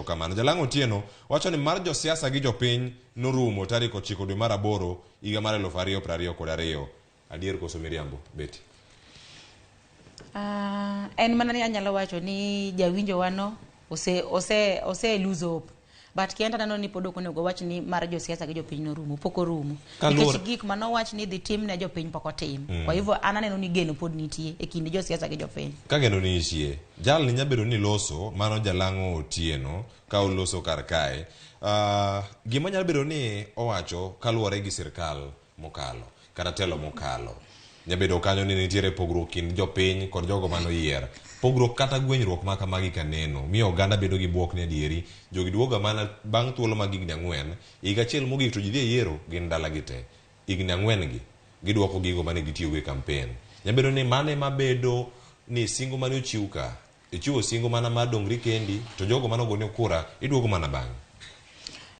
kamano. Jalango Otieno wacho ni mar josiasa gi jopiny norumo tarik 9 dwe mar 8 higa mar 2022. Adier koso miriambo beti? En mana ni anyalo wacho ni jawinjo wano ose lose hope. But kienda nano ni pod ok onego wach ni mar josiasa gi jopiny norumo, pok orumo. Nikech gik mano wach ni dhi tim ne jopiny pok otim. Kwa hivyo ananeno ni geno pod nitie e kind josiasa gi jopiny. Ka geno ni nitie, jal ni nyabedo ni loso mano Jalango Otieno ka oloso kar kae. Gima nyalo bedo ni owacho kaluwore gi sirkal mokalo kata telo mokalo. Nyabedo kanyo ni nitiere pogruok kind jopiny kod jogo mano yier. Pogruok kata gwenyruok ma kamagi kaneno miyo oganda bedo gi buok ni adieri jogi duoga mana bang' thuolo mag higni 4 higa achiel mogik to ji dhi yiero gin dala gi te higni 4 gi giduoko gigo mane gitiyo go kampen. Nyabedo ni mane mabedo ni singo mane ochiw ka ichiwo singo mana mar dongri kendi to jogo mane ogone kura iduogo mana bang'.